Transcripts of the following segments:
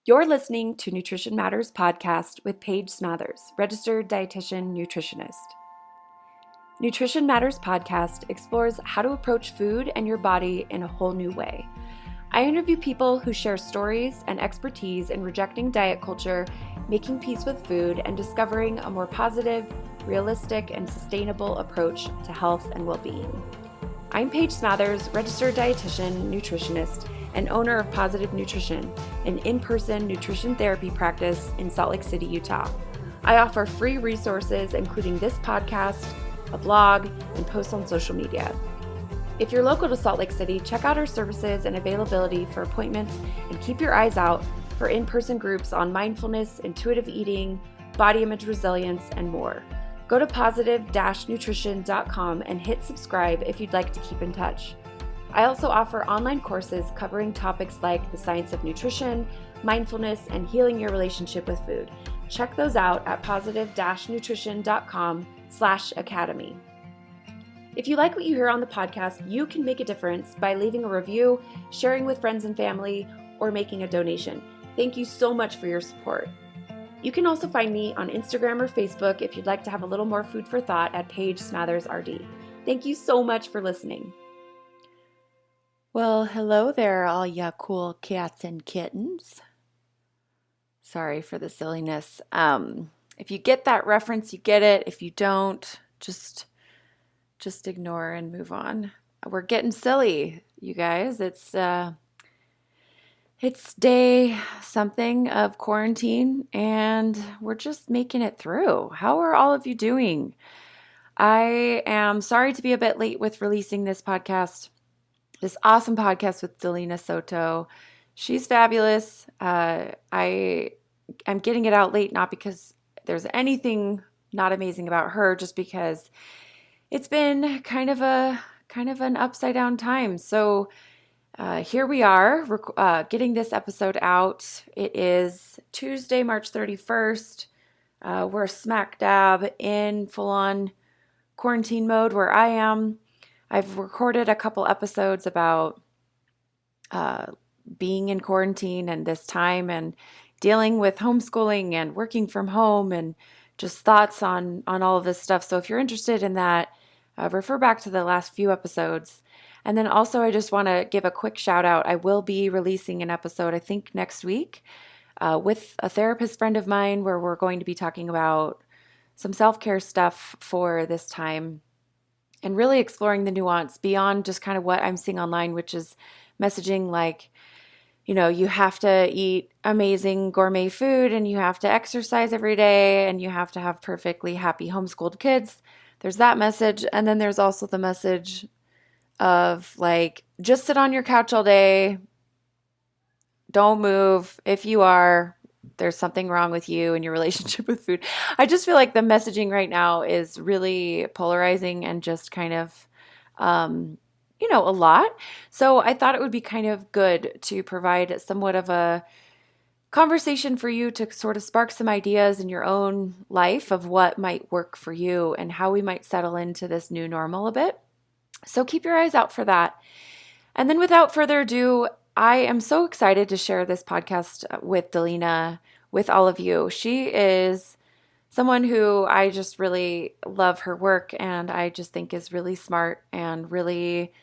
You're listening to Nutrition Matters podcast with Paige Smathers, registered dietitian nutritionist. Nutrition Matters podcast explores how to approach food and your body in a whole new way. I interview people who share stories and expertise in rejecting diet culture, making peace with food, and discovering a more positive, realistic, and sustainable approach to health and well-being. I'm Paige Smathers, registered dietitian, nutritionist, and owner of Positive Nutrition, an in-person nutrition therapy practice in Salt Lake City, Utah. I offer free resources, including this podcast, a blog, and posts on social media. If you're local to Salt Lake City, check out our services and availability for appointments, and keep your eyes out for in-person groups on mindfulness, intuitive eating, body image resilience, and more. Go to positive-nutrition.com and hit subscribe if you'd like to keep in touch. I also offer online courses covering topics like the science of nutrition, mindfulness, and healing your relationship with food. Check those out at positive-nutrition.com/academy. If you like what you hear on the podcast, you can make a difference by leaving a review, sharing with friends and family, or making a donation. Thank you so much for your support. You can also find me on Instagram or Facebook if you'd like to have a little more food for thought at Paige Smathers RD. Thank you so much for listening. Well, hello there, all ya cool cats and kittens. Sorry for the silliness. If you get that reference, you get it. If you don't, just ignore and move on. We're getting silly, you guys. It's day something of quarantine, and we're just making it through. How are all of you doing? I am sorry to be a bit late with releasing this podcast. This awesome podcast with Delina Soto. She's fabulous. I'm getting it out late, not because there's anything not amazing about her, just because it's been kind of an upside down time. So here we are, getting this episode out. It is Tuesday, March 31st. We're smack dab in full-on quarantine mode where I am. I've recorded a couple episodes about being in quarantine and this time and dealing with homeschooling and working from home and just thoughts on all of this stuff. So if you're interested in that, refer back to the last few episodes. And then also I just want to give a quick shout out. I will be releasing an episode, I think next week, with a therapist friend of mine where we're going to be talking about some self-care stuff for this time. And really exploring the nuance beyond just kind of what I'm seeing online, which is messaging like, you have to eat amazing gourmet food and you have to exercise every day and you have to have perfectly happy homeschooled kids. There's that message. And then there's also the message of like, just sit on your couch all day. Don't move. If you are, there's something wrong with you and your relationship with food. I just feel like the messaging right now is really polarizing and just kind of, a lot. So I thought it would be kind of good to provide somewhat of a conversation for you to sort of spark some ideas in your own life of what might work for you and how we might settle into this new normal a bit. So keep your eyes out for that. And then without further ado, I am so excited to share this podcast with Delina, with all of you. She is someone who I just really love her work and I just think is really smart and really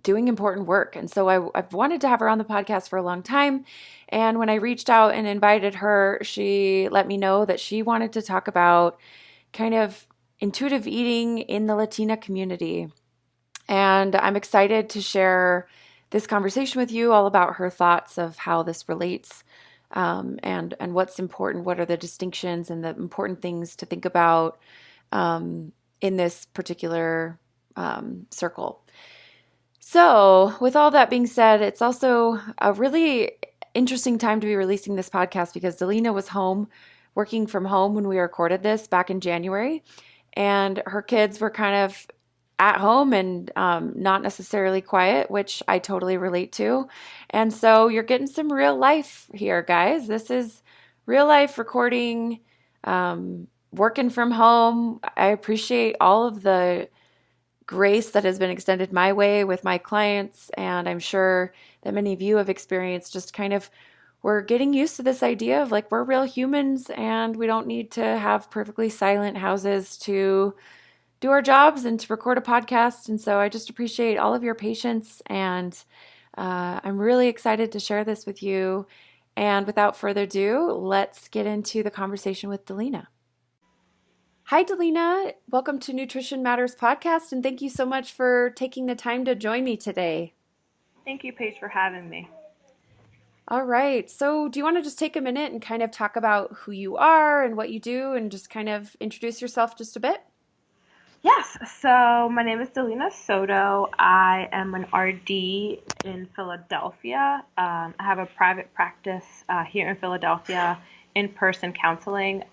doing important work. And so I've wanted to have her on the podcast for a long time. And when I reached out and invited her, she let me know that she wanted to talk about kind of intuitive eating in the Latina community. And I'm excited to share this conversation with you all about her thoughts of how this relates and what's important, what are the distinctions and the important things to think about in this particular circle. So with all that being said, it's also a really interesting time to be releasing this podcast because Delina was home, working from home when we recorded this back in January, and her kids were kind of at home and not necessarily quiet, which I totally relate to. And so you're getting some real life here, guys. This is real life recording, working from home. I appreciate all of the grace that has been extended my way with my clients. And I'm sure that many of you have experienced just kind of we're getting used to this idea of like we're real humans and we don't need to have perfectly silent houses to do our jobs and to record a podcast. And so I just appreciate all of your patience, and I'm really excited to share this with you. And without further ado, let's get into the conversation with Delina. Hi, Delina. Welcome to Nutrition Matters Podcast, and thank you so much for taking the time to join me today. Thank you, Paige, for having me. All right. So, do you want to just take a minute and kind of talk about who you are and what you do and just kind of introduce yourself just a bit? Yes, so my name is Delina Soto. I am an RD in Philadelphia. I have a private practice here in Philadelphia, in-person counseling.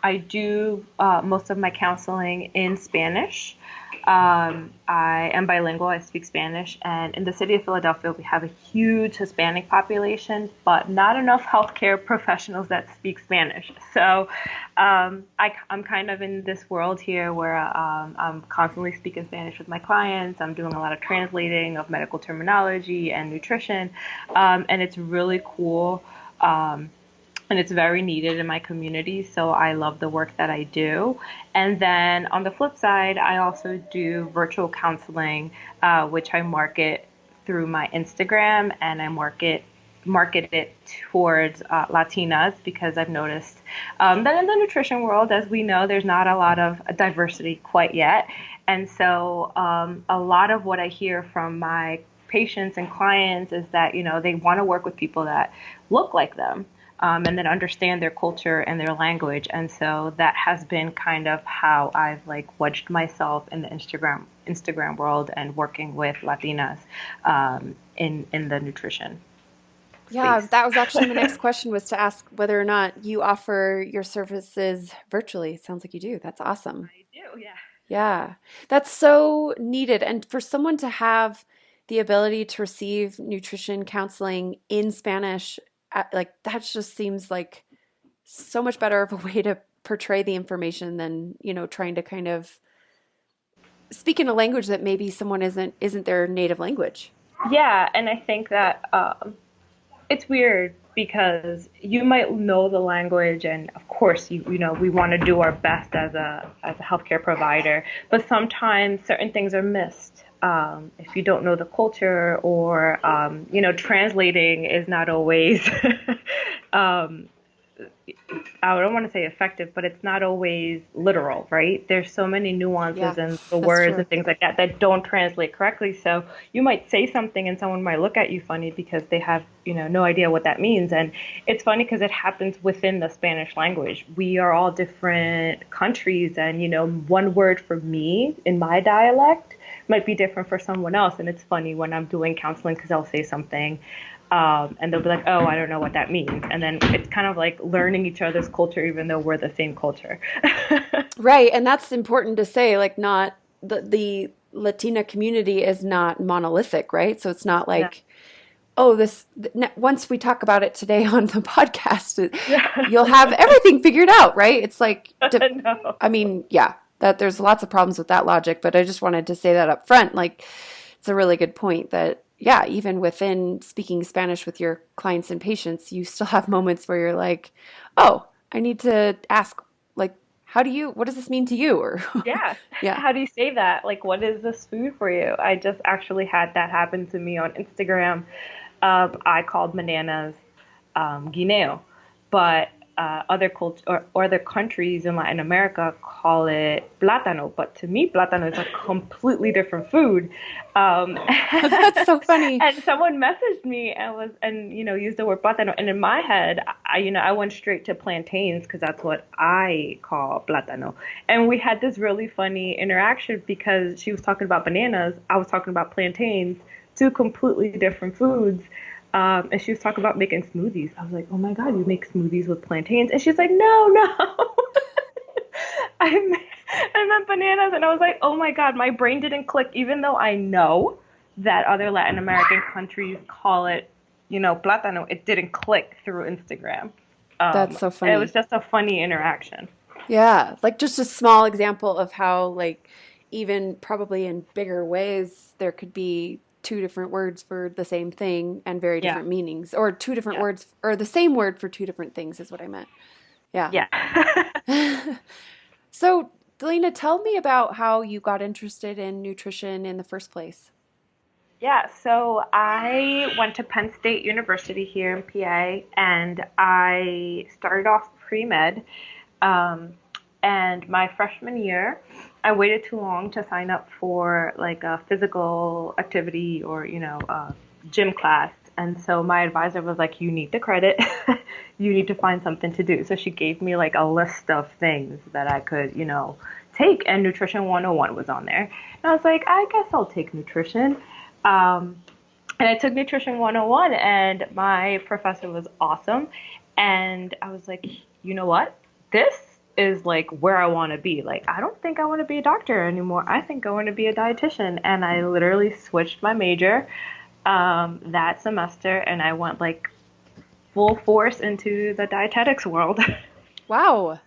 I do most of my counseling in Spanish. I am bilingual. I speak Spanish, and in the city of Philadelphia, we have a huge Hispanic population, but not enough healthcare professionals that speak Spanish. So I'm kind of in this world here where I'm constantly speaking Spanish with my clients. I'm doing a lot of translating of medical terminology and nutrition, and it's really cool. And it's very needed in my community, so I love the work that I do. And then on the flip side, I also do virtual counseling, which I market through my Instagram, and I market it towards Latinas because I've noticed that in the nutrition world, as we know, there's not a lot of diversity quite yet. And so a lot of what I hear from my patients and clients is that, they want to work with people that look like them, and that understand their culture and their language. And so that has been kind of how I've like wedged myself in the Instagram world and working with Latinas in the nutrition Yeah, space. that was actually my next question, was to ask whether or not you offer your services virtually. It sounds like you do. That's awesome. I do, yeah. Yeah, that's so needed. And for someone to have the ability to receive nutrition counseling in Spanish, like that just seems like so much better of a way to portray the information than, trying to kind of speak in a language that maybe someone isn't their native language. Yeah, and I think that it's weird because you might know the language, and of course we want to do our best as a healthcare provider, but sometimes certain things are missed. If you don't know the culture, or translating is not always um, I don't want to say effective, but it's not always literal, right? There's so many Yeah, nuances and the that's words true. and things like that that don't translate correctly. So you might say something and someone might look at you funny because they have, no idea what that means. And it's funny because it happens within the Spanish language. We are all different countries, and, one word for me in my dialect might be different for someone else. And it's funny when I'm doing counseling because I'll say something, and they'll be like, "Oh, I don't know what that means." And then it's kind of like learning each other's culture, even though we're the same culture. Right, and that's important to say, like not the Latina community is not monolithic, right? So it's not No. like, oh, once we talk about it today on the podcast, Yeah. you'll have everything figured out, right? It's like, No. I mean, yeah, that there's lots of problems with that logic, but I just wanted to say that up front. Like, it's a really good point that, yeah, even within speaking Spanish with your clients and patients, you still have moments where you're like, oh, I need to ask, like, what does this mean to you? Or, Yeah. yeah, How do you say that? Like, what is this food for you? I just actually had that happen to me on Instagram. I called bananas guineo, but other culture or other countries in Latin America call it plátano. But to me, plátano is a completely different food. Um, that's so funny. and someone messaged me and used the word plátano, and in my head, I went straight to plantains because that's what I call plátano. And we had this really funny interaction because she was talking about bananas, I was talking about plantains, two completely different foods. And she was talking about making smoothies. I was like, oh my God, you make smoothies with plantains? And she's like, no, no. I meant, I meant bananas. And I was like, oh my God, my brain didn't click, even though I know that other Latin American countries call it, plátano. It didn't click through Instagram. That's so It was funny. just a funny interaction. Yeah, like just a small example of how, like, even probably in bigger ways, there could be two different words for the same thing and very Yeah. different meanings, or two different Yeah. words, or the same word for two different things is what I meant. Yeah. Yeah. So, Delina, tell me about how you got interested in nutrition in the first place. Yeah, so I went to Penn State University here in PA, and I started off pre-med. Um, and my freshman year, I waited too long to sign up for like a physical activity or, gym class. And so my advisor was like, you need the credit. You need to find something to do. So she gave me like a list of things that I could, take. And Nutrition 101 was on there. And I was like, I guess I'll take nutrition. Um, and I took Nutrition 101, and my professor was awesome. And I was like, you know what? This is like where I want to be. Like, I don't think I want to be a doctor anymore. I think I want to be a dietitian. And I literally switched my major that semester, and I went like full force into the dietetics world. Wow.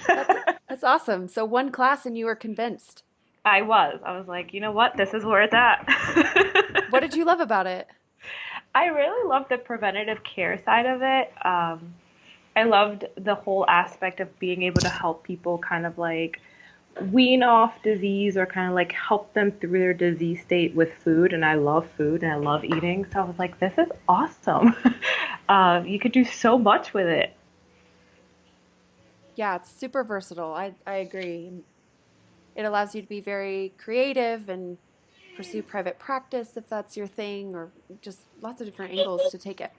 That's that's awesome. So one class and you were convinced. I was. I was like, you know what? This is where it's at. What did you love about it? I really love the preventative care side of it. I loved the whole aspect of being able to help people kind of like wean off disease or kind of like help them through their disease state with food. And I love food and I love eating. So I was like, this is awesome. You could do so much with it. Yeah, it's super versatile. I agree. And it allows you to be very creative and pursue private practice if that's your thing, or just lots of different angles to take it.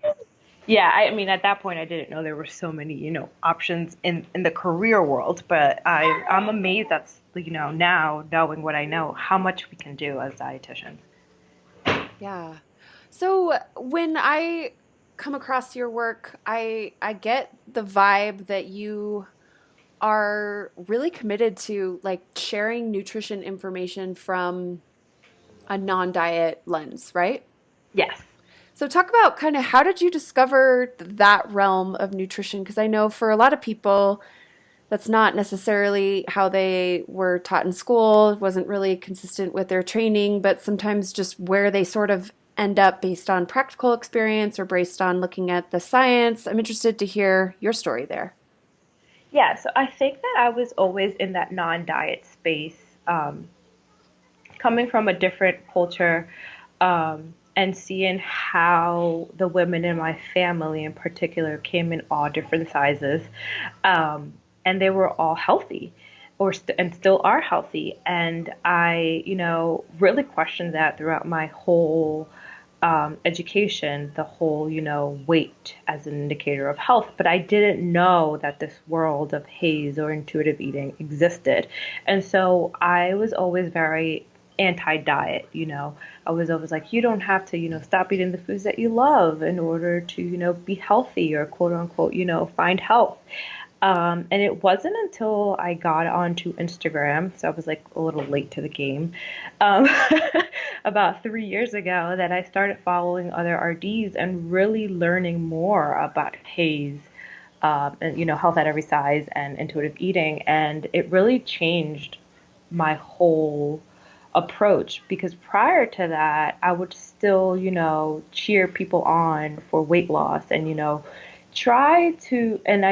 Yeah, I mean, at that point, I didn't know there were so many, options in the career world. But I'm amazed that's, now knowing what I know, how much we can do as dietitians. Yeah. So when I come across your work, I get the vibe that you are really committed to like sharing nutrition information from a non-diet lens, right? Yes. So talk about kind of how did you discover that realm of nutrition? Because I know for a lot of people, that's not necessarily how they were taught in school. It wasn't really consistent with their training, but sometimes just where they sort of end up based on practical experience or based on looking at the science. I'm interested to hear your story there. Yeah, so I think that I was always in that non-diet space, coming from a different culture, and seeing how the women in my family in particular came in all different sizes, um, and they were all healthy and still are healthy. And I, really questioned that throughout my whole education, the whole, weight as an indicator of health. But I didn't know that this world of haze or intuitive eating existed. And so I was always very anti-diet. I was always like, you don't have to, stop eating the foods that you love in order to, be healthy or quote unquote, find health. And it wasn't until I got onto Instagram, so I was like a little late to the game, um, about 3 years ago, that I started following other RDs and really learning more about haze, and health at every size and intuitive eating. And it really changed my whole approach, because prior to that I would still, cheer people on for weight loss and, I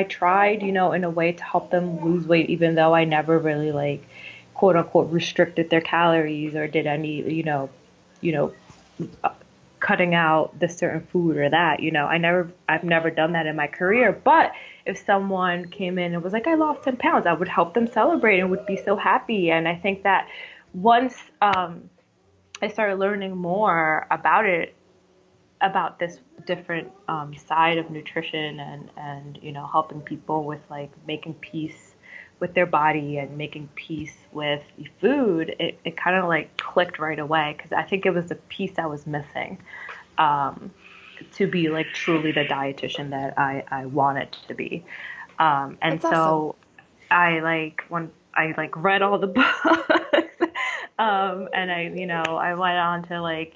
tried, in a way to help them lose weight, even though I never really like quote unquote restricted their calories or did any, you know, cutting out this certain food or that. I've never done that in my career. But if someone came in and was like, I lost 10 pounds, I would help them celebrate and would be so happy. And I think that once I started learning more about it, about this different side of nutrition and helping people with like making peace with their body and making peace with food, it kind of like clicked right away, because I think it was the piece I was missing, um, to be like truly the dietitian that I wanted to be. And That's awesome. so when I like read all the books, and I went on to like,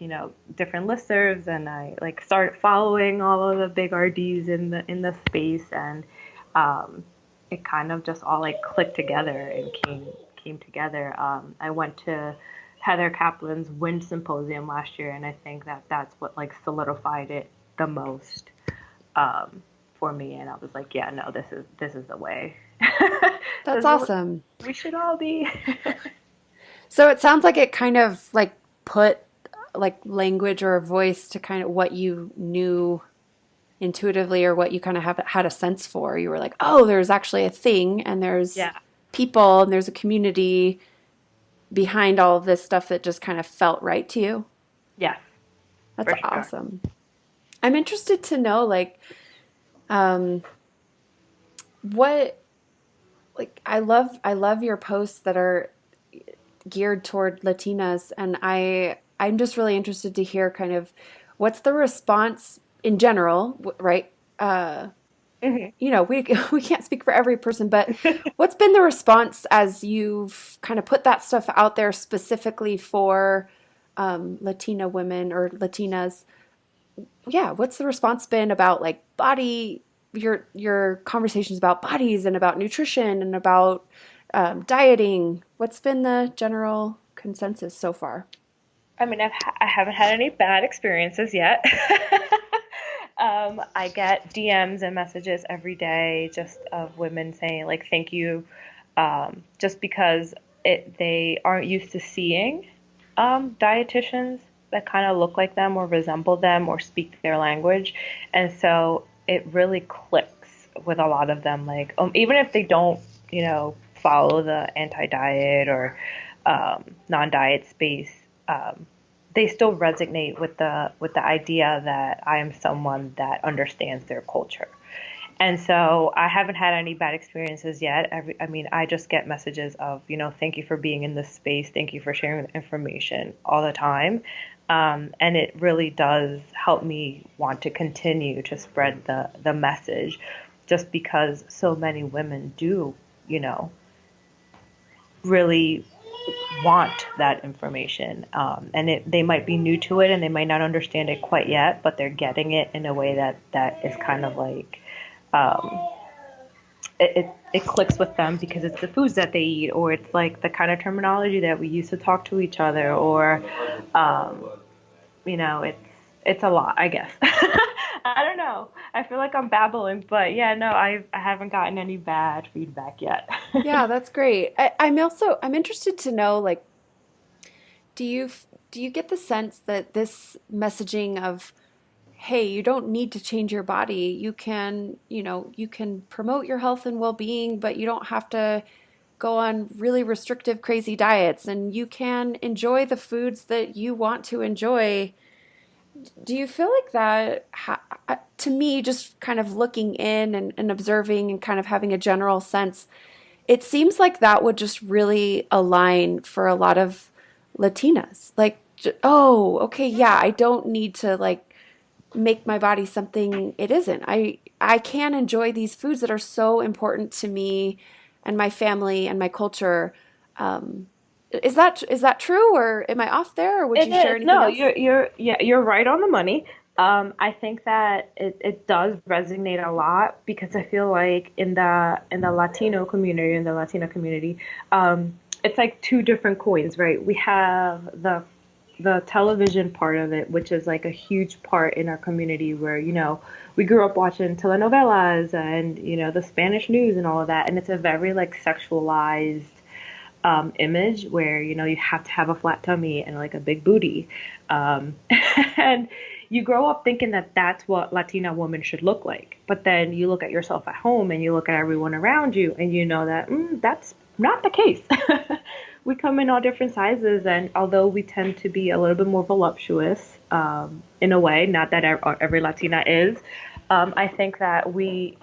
different listservs, and I like started following all of the big RDs in the space, and um, it kind of just all like clicked together and came together. I went to Heather Kaplan's Wind Symposium last year, and I think that that's what like solidified it the most um, for me. And I was like, yeah, no, this is the way. That's This is what awesome. we should all be. So it sounds like it kind of like put like language or a voice to kind of what you knew intuitively or what you kind of have had a sense for. You were like, oh, there's actually a thing and there's Yeah. people and there's a community behind all of this stuff that just kind of felt right to you. Yes, That's for sure. awesome. I'm interested to know like um what like I love your posts that are geared toward Latinas, and I'm just really interested to hear kind of what's the response in general, right? Uh, Hmm. we we can't speak for every person, but what's been the response as you've kind of put that stuff out there specifically for Latina women or Latinas? Yeah, what's the response been about like body, your conversations about bodies and about nutrition and about dieting? What's been the general consensus so far? I mean, I haven't had any bad experiences yet. I get DMs and messages every day just of women saying like thank you, just because they aren't used to seeing dietitians that kind of look like them or resemble them or speak their language, and so it really clicks with a lot of them. Like even if they don't, follow the anti-diet or non-diet space. They still resonate with the idea that I am someone that understands their culture. And so I haven't had any bad experiences yet. I mean, I just get messages of, thank you for being in this space, thank you for sharing the information all the time. And it really does help me want to continue to spread the message just because so many women do, you know, really want that information. And they might be new to it and they might not understand it quite yet, but they're getting it in a way that is kind of like um, it clicks with them because it's the foods that they eat, or it's like the kind of terminology that we use to talk to each other, or um, it's a lot, I guess. I don't know. I feel like I'm babbling, but yeah, no, I haven't gotten any bad feedback yet. Yeah, that's great. I'm interested to know like do you get the sense that this messaging of hey, you don't need to change your body. You can promote your health and well-being, but you don't have to go on really restrictive, crazy diets, and you can enjoy the foods that you want to enjoy. Do you feel like that, to me, just kind of looking in and observing and kind of having a general sense, it seems like that would just really align for a lot of Latinas. Like, oh, okay, yeah, I don't need to like make my body something it isn't. I can enjoy these foods that are so important to me and my family and my culture. Um, is that true, or am I off there, or would It you share is. anything No, else? you're right on the money. I think that it does resonate a lot because I feel like in the Latino community, in the Latina community, it's like two different coins, right? We have the television part of it, which is like a huge part in our community where, we grew up watching telenovelas and, the Spanish news and all of that. And it's a very like sexualized image where you have to have a flat tummy and like a big booty, and you grow up thinking that that's what Latina women should look like. But then you look at yourself at home and you look at everyone around you and you know that that's not the case. We come in all different sizes, and although we tend to be a little bit more voluptuous, in a way, not that every Latina is, I think that we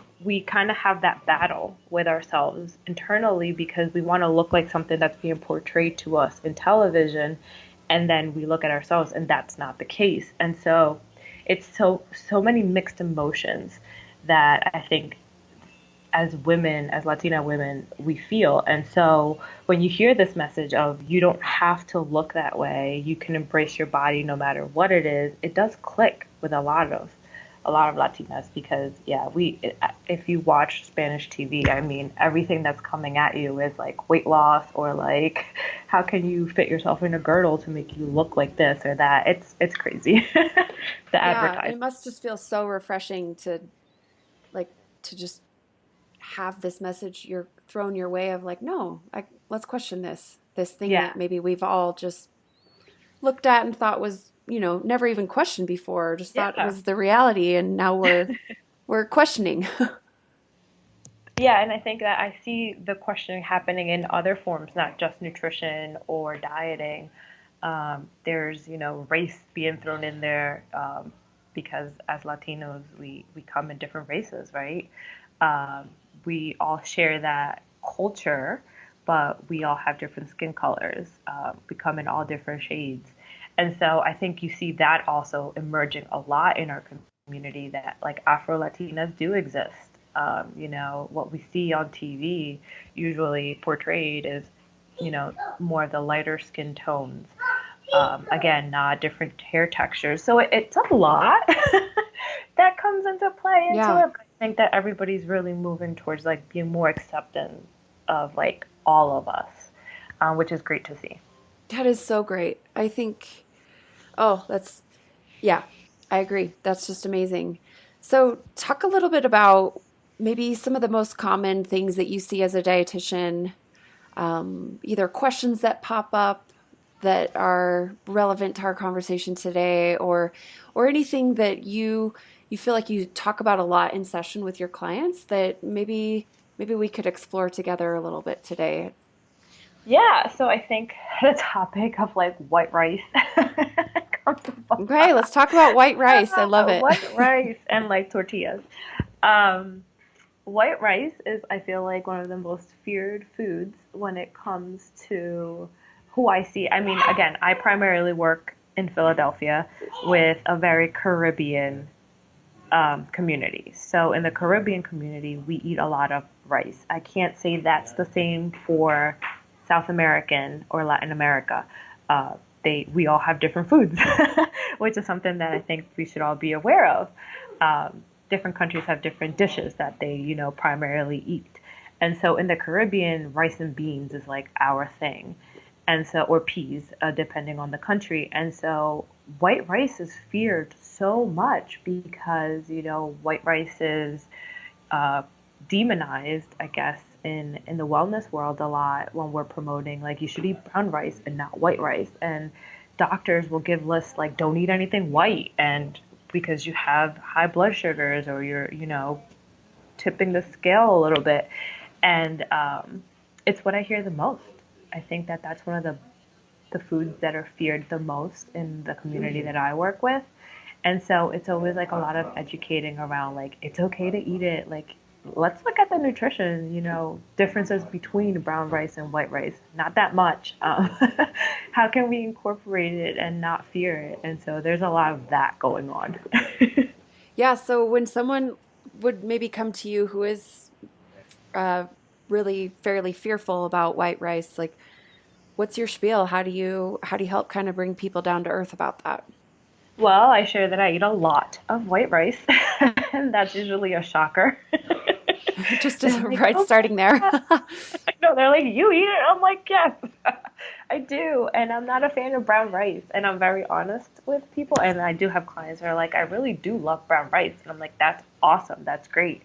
kind of have that battle with ourselves internally because we want to look like something that's being portrayed to us in television, and then we look at ourselves and that's not the case. And so it's so many mixed emotions that I think as women, as Latina women, we feel. And so when you hear this message of you don't have to look that way, you can embrace your body no matter what it is, it does click with a lot of a lot of Latinas because yeah, we if you watch Spanish TV, I mean everything that's coming at you is like weight loss or like how can you fit yourself in a girdle to make you look like this or that. It's crazy. The Yeah, advertising. it must just feel so refreshing to like to just have this message you're thrown your way of like, no, let's question this thing Yeah. that maybe we've all just looked at and thought was, never even questioned before, just thought Yeah. was the reality, and now we're questioning. Yeah, and I think that I see the questioning happening in other forms, not just nutrition or dieting. There's, race being thrown in there because as Latinos, we come in different races, right? Um, we all share that culture, but we all have different skin colors. We come in all different shades. And so I think you see that also emerging a lot in our community that like Afro Latinas do exist. What we see on TV usually portrayed is, more of the lighter skin tones. Again, not different hair textures. So it's a lot that comes into play into Yeah, it. But I think that everybody's really moving towards like being more accepting of like all of us, which is great to see. that is so great. I think, oh, yeah, I agree. That's just amazing. So, talk a little bit about maybe some of the most common things that you see as a dietitian, either questions that pop up that are relevant to our conversation today, or anything that you feel like you talk about a lot in session with your clients that maybe we could explore together a little bit today. Yeah, so I think the topic of like white rice comes up a Okay, let's lot. talk about white rice. I love it. White rice and like tortillas. Um, White rice is, I feel like, one of the most feared foods when it comes to who I see. I mean, again, I primarily work in Philadelphia with a very Caribbean community. So in the Caribbean community, we eat a lot of rice. I can't say that's the same for South American or Latin America. We all have different foods, which is something that I think we should all be aware of. Different countries have different dishes that they, primarily eat. And so in the Caribbean, rice and beans is like our thing. And so, or peas, depending on the country. And so white rice is feared so much because, white rice is uh, demonized, I guess, in the wellness world a lot when we're promoting like you should eat brown rice and not white rice. And doctors will give lists like don't eat anything white and because you have high blood sugars or you're, tipping the scale a little bit. And it's what I hear the most. I think that that's one of the foods that are feared the most in the community that I work with. And so it's always like a lot of educating around like it's okay to eat it. Like let's look at the nutrition, differences between brown rice and white rice. Not that much. How can we incorporate it and not fear it? And so there's a lot of that going on. Yeah, so when someone would maybe come to you who is uh, really fairly fearful about white rice, like what's your spiel? How do you help kind of bring people down to earth about that? Well, I share that I eat a lot of white rice, and that's usually a shocker. Just as They're like, right oh starting my there. God. No, they're like, you eat it? I'm like, yes, I do. And I'm not a fan of brown rice. And I'm very honest with people. And I do have clients that are like, I really do love brown rice. And I'm like, that's awesome. That's great.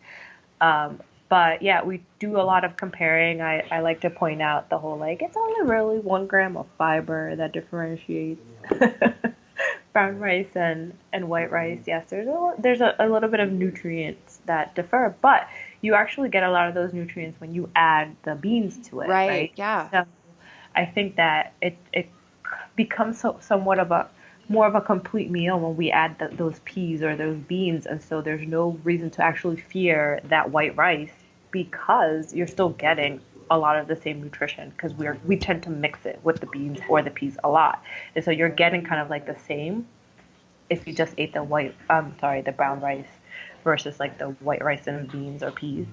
Um, but yeah, we do a lot of comparing. I like to point out the whole like, it's only really 1 gram of fiber that differentiates brown rice and white rice. Yes, there's a little bit of nutrients that differ, but you actually get a lot of those nutrients when you add the beans to it, Right. right? Yeah. So I think that it becomes somewhat of a more of a complete meal when we add those peas or those beans, and so there's no reason to actually fear that white rice because you're still getting a lot of the same nutrition because we tend to mix it with the beans or the peas a lot, and so you're getting kind of like the same if you just ate the brown rice versus like the white rice and beans or peas.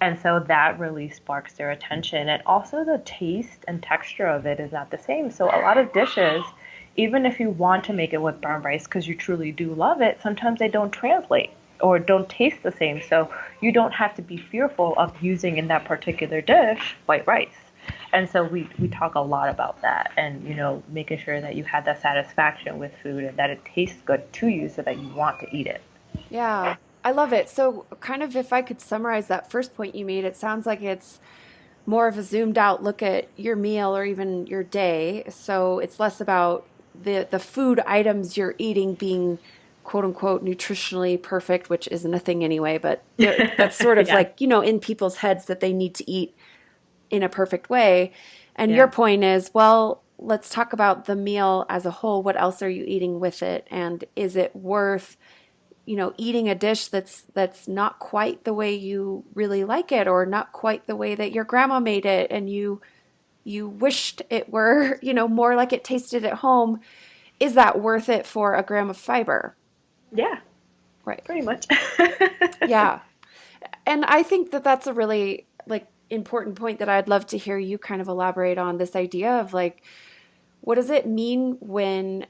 And so that really sparks their attention. And also the taste and texture of it is not the same. So a lot of dishes, even if you want to make it with brown rice because you truly do love it, sometimes they don't translate. or don't taste the same. So you don't have to be fearful of using in that particular dish white rice. And so we talk a lot about that and, making sure that you have that satisfaction with food and that it tastes good to you so that you want to eat it. Yeah, I love it. So, kind of if I could summarize that first point you made, it sounds like it's more of a zoomed out look at your meal or even your day. So, it's less about the food items you're eating being quote unquote nutritionally perfect, which isn't a thing anyway, but that's sort of Yeah. like, in people's heads that they need to eat in a perfect way. And your Yeah. point is, well, let's talk about the meal as a whole. What else are you eating with it? And is it worth eating a dish that's not quite the way you really like it or not quite the way that your grandma made it and you wished it were, more like it tasted at home. Is that worth it for a gram of fiber? Yeah, Right. pretty much. Yeah. And I think that that's a really like important point that I'd love to hear you kind of elaborate on this idea of like what does it mean when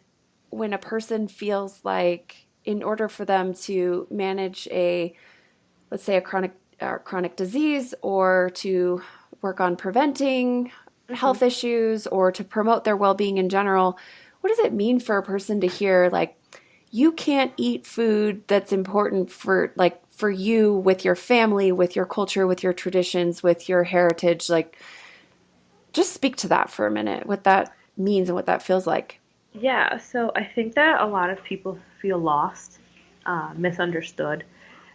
a person feels like in order for them to manage a let's say a chronic disease or to work on preventing Hmm. health issues or to promote their well-being in general, what does it mean for a person to hear like you can't eat food that's important for you with your family, with your culture, with your traditions, with your heritage? Like just speak to that for a minute, what that means and what that feels like. Yeah, so I think that a lot of people feel lost, misunderstood.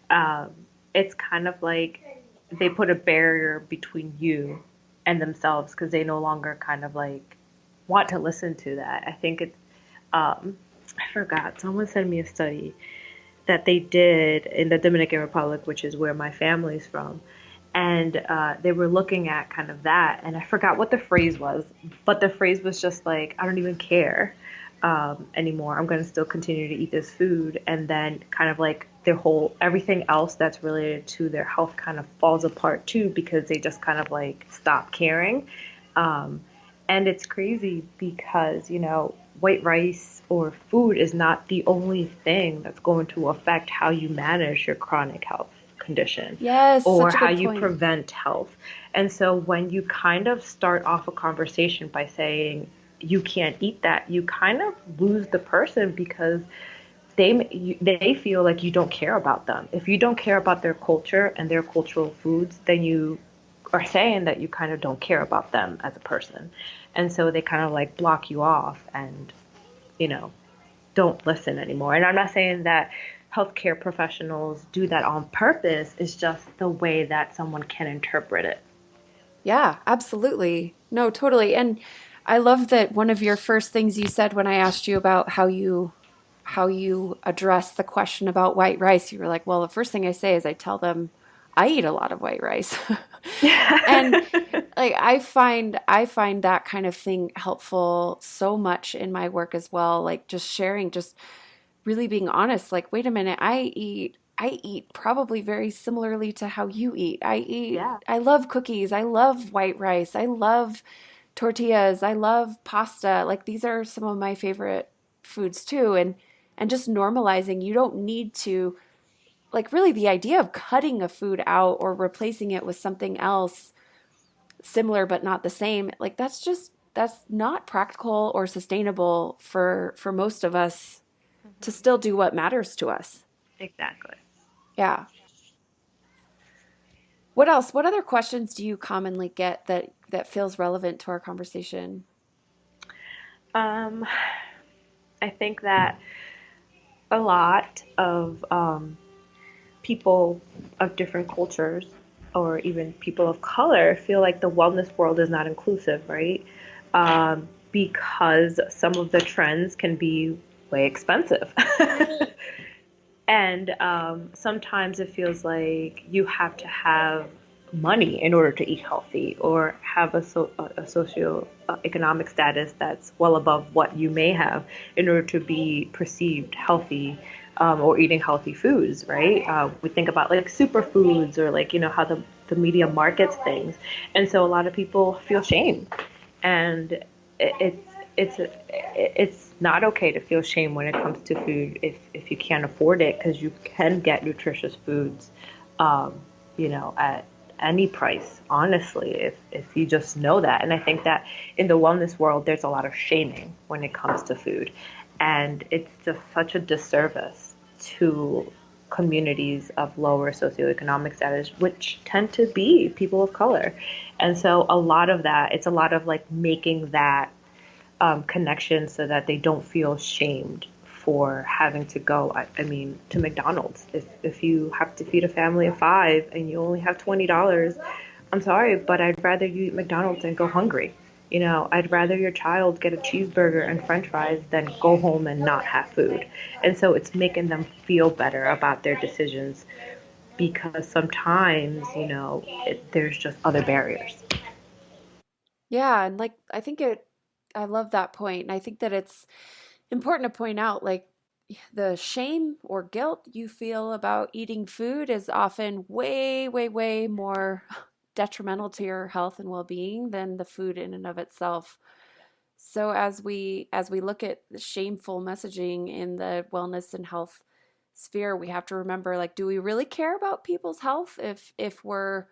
Um, it's kind of like they put a barrier between you and themselves because they no longer kind of like want to listen to that. I think it's, I forgot, someone sent me a study that they did in the Dominican Republic, which is where my family's from. And they were looking at kind of that, and I forgot what the phrase was, but the phrase was just like, I don't even care anymore. I'm going to still continue to eat this food. And then kind of like their whole, everything else that's related to their health kind of falls apart too because they just kind of like stop caring. Um, and it's crazy because, white rice or food is not the only thing that's going to affect how you manage your chronic health condition Yes, or such a how good you point. prevent health. And so when you kind of start off a conversation by saying you can't eat that, you kind of lose the person because they feel like you don't care about them. If you don't care about their culture and their cultural foods, then you are saying that you kind of don't care about them as a person. And so they kind of like block you off and, you know, don't listen anymore. And I'm not saying that healthcare professionals do that on purpose, it's just the way that someone can interpret it. Yeah, absolutely. No, totally. And I love that one of your first things you said when I asked you about how you address the question about white rice, you were like, "Well, the first thing I say is I tell them I eat a lot of white rice." And like I find that kind of thing helpful so much in my work as well, like just sharing just really being honest, like, wait a minute, I eat probably very similarly to how you eat. Yeah. I love cookies, I love white rice, I love tortillas, I love pasta. Like these are some of my favorite foods too. And just normalizing, you don't need to like really the idea of cutting a food out or replacing it with something else similar but not the same. Like that's not practical or sustainable for most of us to Hmm. still do what matters to us. Exactly. Yeah. What else? What other questions do you commonly get that feels relevant to our conversation? Um, I think that a lot of people of different cultures or even people of color feel like the wellness world is not inclusive, right? Because some of the trends can be way expensive. And sometimes it feels like you have to have money in order to eat healthy or have a socio economic status that's well above what you may have in order to be perceived healthy or eating healthy foods, right? We think about like superfoods or like, how the media markets things. And so a lot of people feel shame. And it's it's not okay to feel shame when it comes to food if you can't afford it, because you can get nutritious foods, um, at any price, honestly, if you just know that. And I think that in the wellness world, there's a lot of shaming when it comes to food, and it's just such a disservice to communities of lower socioeconomic status, which tend to be people of color. And so a lot of that, it's a lot of like making that connection so that they don't feel shamed for having to go, I mean, to McDonald's. If you have to feed a family of five and you only have $20, I'm sorry, but I'd rather you eat McDonald's and go hungry. I'd rather your child get a cheeseburger and french fries than go home and not have food. And so it's making them feel better about their decisions, because sometimes, there's just other barriers. Yeah, and like I love that point. And I think that it's important to point out like the shame or guilt you feel about eating food is often way, way, way more detrimental to your health and well-being than the food in and of itself. So as we look at the shameful messaging in the wellness and health sphere, we have to remember like do we really care about people's health if we're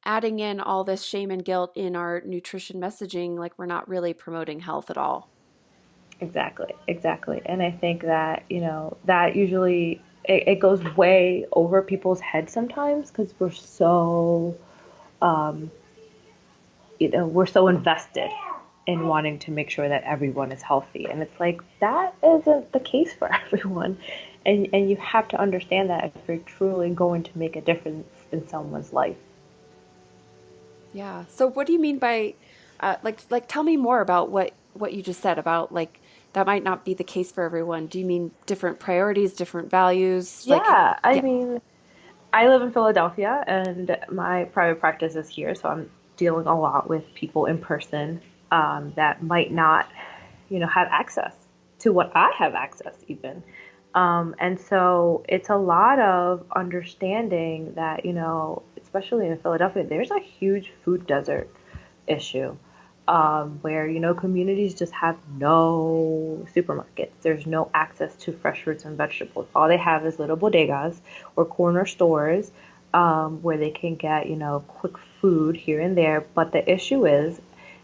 adding in all this shame and guilt in our nutrition messaging, like we're not really promoting health at all. Exactly, exactly. And I think that, that usually it goes way over people's heads sometimes, because um, we're so invested in wanting to make sure that everyone is healthy. And it's like, that isn't the case for everyone. And you have to understand that if you're truly going to make a difference in someone's life. Yeah. So what do you mean by like tell me more about what you just said about like that might not be the case for everyone. Do you mean different priorities, different values? Like Yeah, I yeah. mean, I live in Philadelphia and my private practice is here, so I'm dealing a lot with people in person, that might not, have access to what I have access even. And so it's a lot of understanding that, especially in Philadelphia, there's a huge food desert issue, where, communities just have no supermarkets. There's no access to fresh fruits and vegetables. All they have is little bodegas or corner stores, where they can get, quick food here and there. But the issue is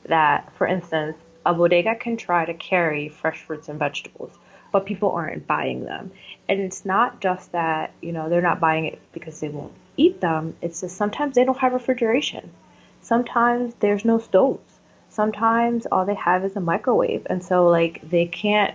that, for instance, a bodega can try to carry fresh fruits and vegetables, but people aren't buying them. And it's not just that, they're not buying it because they won't eat them. It's just sometimes they don't have refrigeration. Sometimes there's no stoves. Sometimes all they have is a microwave. And so, like, they can't,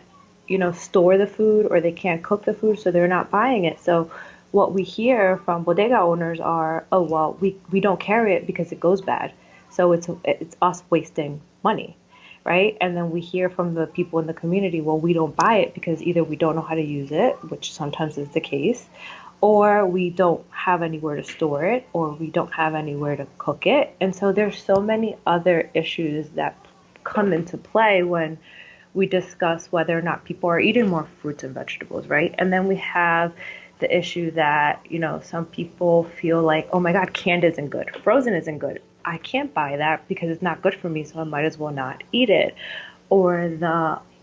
store the food, or they can't cook the food, so they're not buying it. So, what we hear from bodega owners are, oh, well, we don't carry it because it goes bad. So it's us wasting money, right? And then we hear from the people in the community, well, we don't buy it because either we don't know how to use it, which sometimes is the case, or we don't have anywhere to store it, or we don't have anywhere to cook it. And so there's so many other issues that come into play when we discuss whether or not people are eating more fruits and vegetables, right? And then we have the issue that, some people feel like, oh my God, canned isn't good, frozen isn't good. I can't buy that because it's not good for me, so I might as well not eat it. Or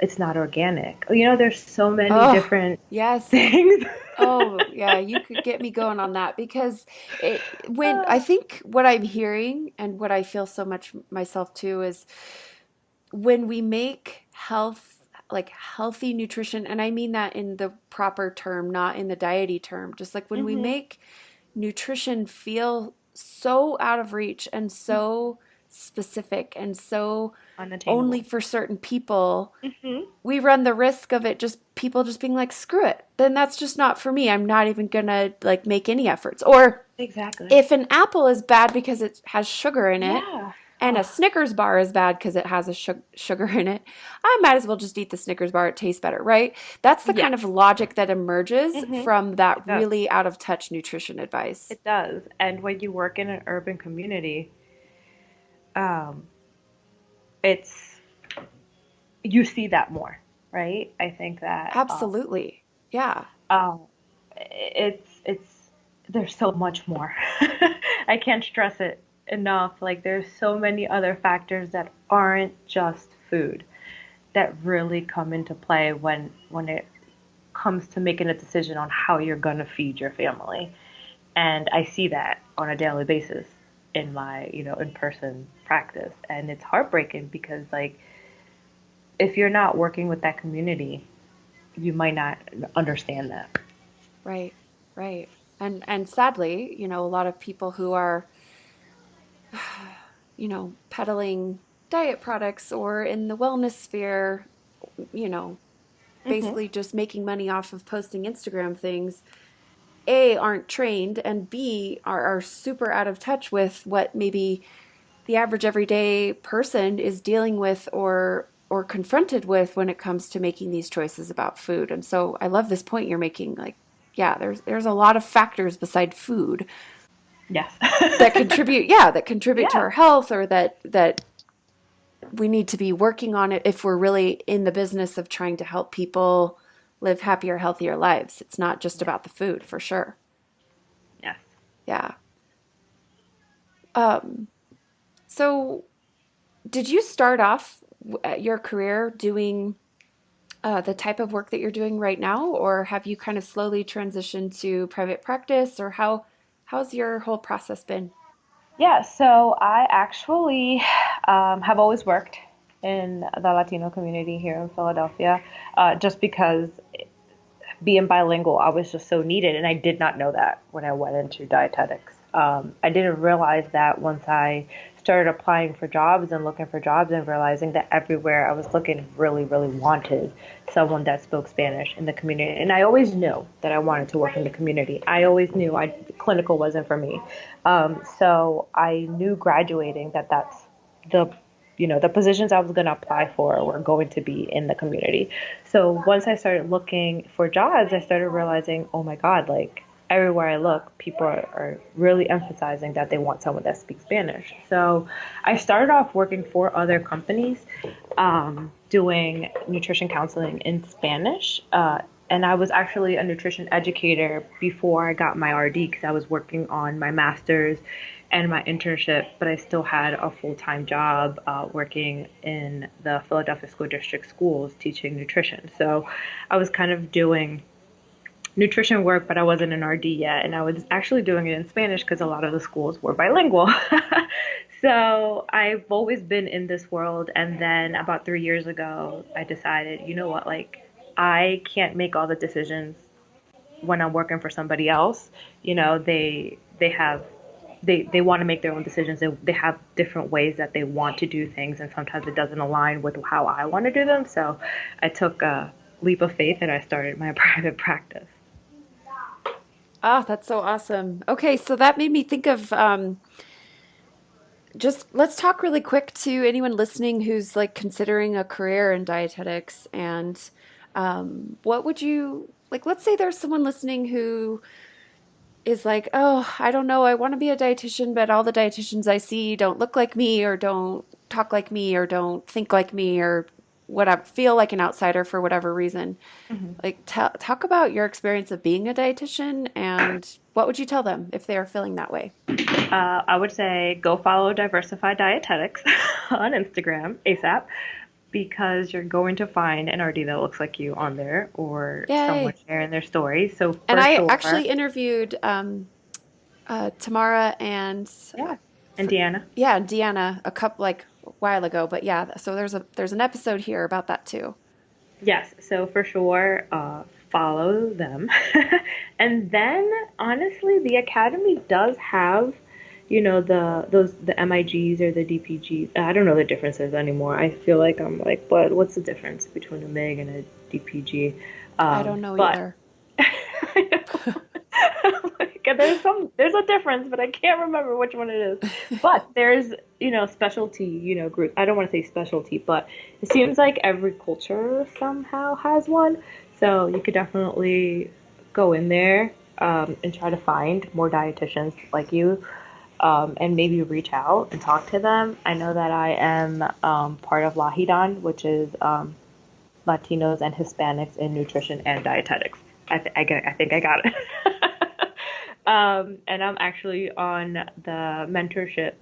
it's not organic. There's so many Oh, different yes. things. Oh, yeah, you could get me going on that because when I think what I'm hearing and what I feel so much myself too is when we make health like healthy nutrition, and I mean that in the proper term, not in the diety term, just like when we Hmm. make nutrition feel so out of reach and so specific and so only Unattainable. for certain people, Hmm. we run the risk of it just people just being like, screw it. Then that's just not for me. I'm not even gonna like make any efforts. Or Exactly. if an apple is bad because it has sugar in it, Yeah. and a Oh, Snickers bar is bad because it has a sugar in it, I might as well just eat the Snickers bar. It tastes better, right? That's the kind of yes. logic that emerges Hmm. from that It does. really out of touch nutrition advice. It does. And when you work in an urban community, um, it's you see that more, right? I think that Absolutely. Yeah. um, it's there's so much more. I can't stress it enough. Like, there's so many other factors that aren't just food that really come into play when it comes to making a decision on how you're going to feed your family. And I see that on a daily basis in my, in-person practice. And it's heartbreaking because like if you're not working with that community, you might not understand that. Right, right. And sadly, a lot of people who are, peddling diet products or in the wellness sphere, you know, Hmm. basically just making money off of posting Instagram things, A, aren't trained, and B, are super out of touch with what maybe the average everyday person is dealing with or confronted with when it comes to making these choices about food. And so I love this point you're making. Like, yeah, there's a lot of factors beside food Yes. that contribute to Yeah. our health or that we need to be working on it if we're really in the business of trying to help people live happier, healthier lives. It's not just Yes. about the food, for sure. Yes. Yeah. Um, so did you start off your career doing the type of work that you're doing right now, or have you kind of slowly transitioned to private practice, or how's your whole process been? Yeah, so I actually have always worked in the Latino community here in Philadelphia, just because being bilingual, I was just so needed, and I did not know that when I went into dietetics. I didn't realize that once I started applying for jobs and looking for jobs and realizing that everywhere I was looking really, really wanted someone that spoke Spanish in the community. And I always knew that I wanted to work in the community. I always knew clinical wasn't for me. So I knew graduating that that's the the positions I was going to apply for were going to be in the community. So once I started looking for jobs, I started realizing, oh my God, like everywhere I look, people are really emphasizing that they want someone that speaks Spanish. So I started off working for other companies, doing nutrition counseling in Spanish. And I was actually a nutrition educator before I got my RD because I was working on my master's and my internship, but I still had a full-time job working in the Philadelphia School District schools teaching nutrition. So I was kind of doing nutrition work, but I wasn't an RD yet. And I was actually doing it in Spanish because a lot of the schools were bilingual. So I've always been in this world. And then about 3 years ago, I decided, you know what, like, I can't make all the decisions when I'm working for somebody else. They have they want to make their own decisions. They have different ways that they want to do things, and sometimes it doesn't align with how I want to do them. So I took a leap of faith and I started my private practice. Oh, that's so awesome. Okay, so that made me think of just let's talk really quick to anyone listening who's like considering a career in dietetics and what would you like? Let's say there's someone listening who is like, oh, I don't know, I want to be a dietitian, but all the dietitians I see don't look like me or don't talk like me or don't think like me or whatever, feel like an outsider for whatever reason. Mhm. Like, talk about your experience of being a dietitian and what would you tell them if they are feeling that way? I would say go follow Diversified Dietetics on Instagram ASAP because you're going to find an RD that looks like you on there or someone Yay. sharing their story. So And for I sure, actually interviewed Tamara and yeah, for, Indiana. yeah, Deanna a couple like a while ago, but yeah, so there's an episode here about that too. Yes, so for sure, follow them. And then honestly, the academy does have, the MIGs or the DPGs. I don't know the differences anymore. I feel like I'm like, what's the difference between a MIG and a DPG? I don't know But either. I know. Like, there's a difference, but I can't remember which one it is. But there's, specialty, groups. I don't want to say specialty, but it seems like every culture somehow has one. So you could definitely go in there and try to find more dietitians like you, and maybe reach out and talk to them. I know that I am part of Lahidan, which is Latinos and Hispanics in nutrition and dietetics. I think I got it. And I'm actually on the mentorship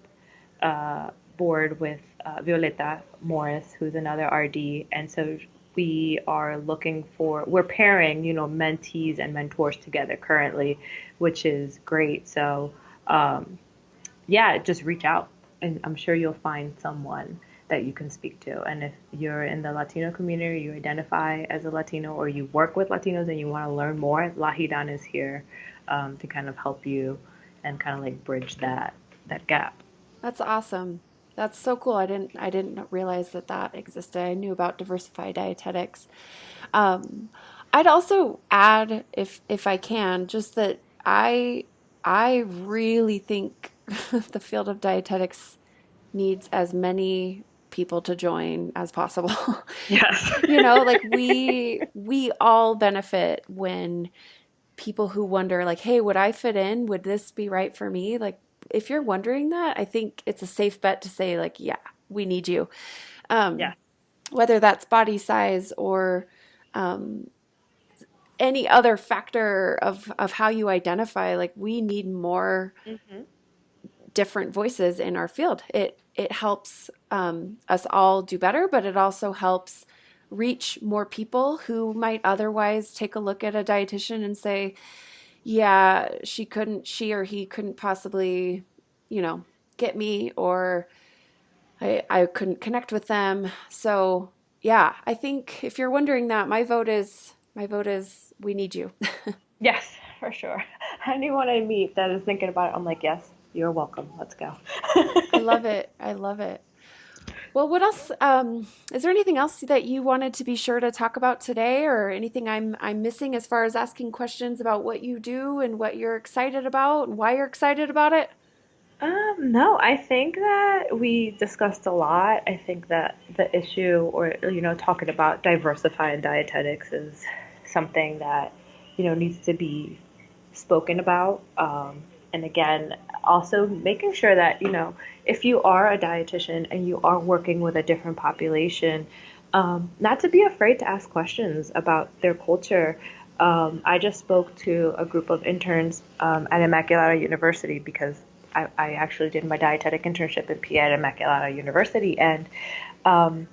board with Violeta Morris, who's another RD, and so we're pairing, mentees and mentors together currently, which is great. So, um, yeah, just reach out and I'm sure you'll find someone that you can speak to. And if you're in the Latino community, you identify as a Latino or you work with Latinos and you want to learn more, La Hidan is here to kind of help you and kind of like bridge that gap. That's awesome. That's so cool. I didn't realize that that existed. I knew about diversified dietetics. Um, I'd also add, if I can, just that I really think the field of dietetics needs as many people to join as possible. Yes. You know, like we all benefit when people who wonder like, "Hey, would I fit in? Would this be right for me?" Like if you're wondering that, I think it's a safe bet to say like, "Yeah, we need you." Um, Yeah. whether that's body size or um, any other factor of how you identify, like we need more Hmm. different voices in our field. It helps us all do better, but it also helps reach more people who might otherwise take a look at a dietitian and say, "Yeah, she or he couldn't possibly, you know, get me, or I couldn't connect with them." So yeah, I think if you're wondering that, my vote is we need you. Yes, for sure. Anyone I meet that is thinking about it, I'm like, yes, you're welcome. Let's go. I love it. I love it. Well, what else? Is there anything else that you wanted to be sure to talk about today, or anything I'm missing as far as asking questions about what you do and what you're excited about and why you're excited about it? No, I think that we discussed a lot. I think that the issue, or talking about diversified dietetics is something that, needs to be spoken about. And again, also making sure that, if you are a dietitian and you are working with a different population, not to be afraid to ask questions about their culture. I just spoke to a group of interns at Immaculata University because I actually did my dietetic internship in PA at Immaculata University, and um,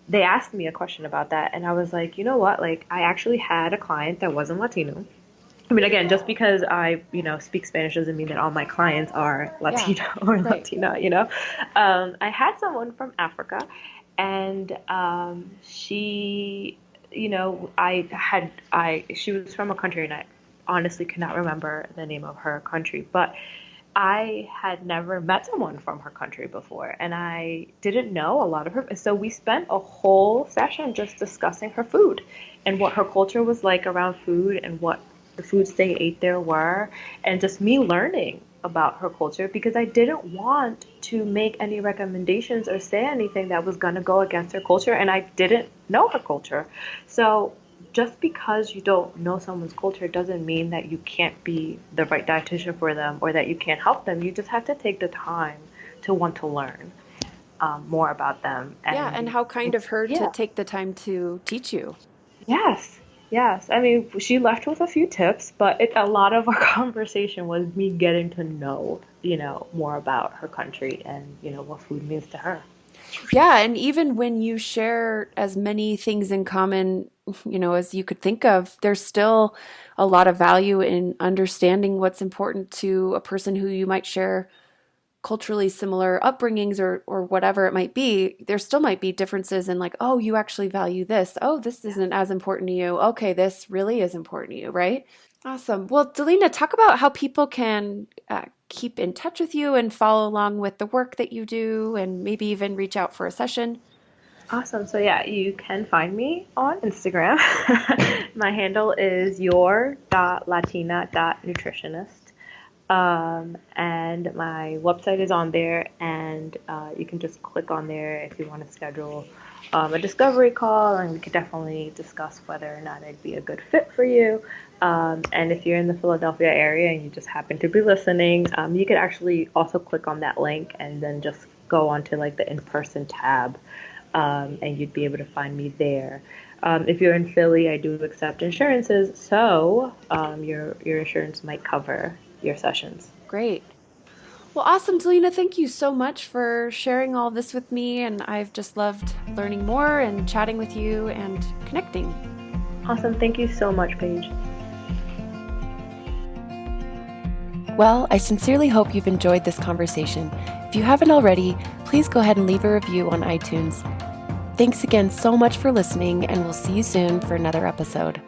they asked me a question about that, and I was like, you know what? Like, I actually had a client that wasn't Latino. I mean, again, just because I, speak Spanish doesn't mean that all my clients are Yeah, Latino or right. Latina. I had someone from Africa, and she, she was from a country, and I honestly cannot remember the name of her country, but I had never met someone from her country before, and I didn't know a lot of her. So we spent a whole session just discussing her food and what her culture was like around food and what the foods they ate there were, and just me learning about her culture because I didn't want to make any recommendations or say anything that was going to go against her culture, and I didn't know her culture. So just because you don't know someone's culture doesn't mean that you can't be the right dietitian for them or that you can't help them. You just have to take the time to want to learn more about them Yeah, and and be, how kind of her to yeah. take the time to teach you. Yes, yes. I mean, she left with a few tips, but a lot of our conversation was me getting to know, more about her country and, what food means to her. Yeah, and even when you share as many things in common, as you could think of, there's still a lot of value in understanding what's important to a person who you might share culturally similar upbringings or whatever it might be. There still might be differences in like, oh, you actually value this. Oh, this Yeah. isn't as important to you. Okay, this really is important to you, right? Awesome. Well, Delina, talk about how people can keep in touch with you and follow along with the work that you do and maybe even reach out for a session. Awesome. So yeah, you can find me on Instagram. My handle is your.latina.nutritionist. And my website is on there, and you can just click on there if you want to schedule a discovery call, and we could definitely discuss whether or not I'd be a good fit for you. And if you're in the Philadelphia area and you just happen to be listening, you could actually also click on that link and then just go onto like the in-person tab, and you'd be able to find me there. If you're in Philly, I do accept insurances, so your insurance might cover your sessions. Great. Well, awesome, Delina. Thank you so much for sharing all this with me. And I've just loved learning more and chatting with you and connecting. Awesome. Thank you so much, Paige. Well, I sincerely hope you've enjoyed this conversation. If you haven't already, please go ahead and leave a review on iTunes. Thanks again so much for listening, and we'll see you soon for another episode.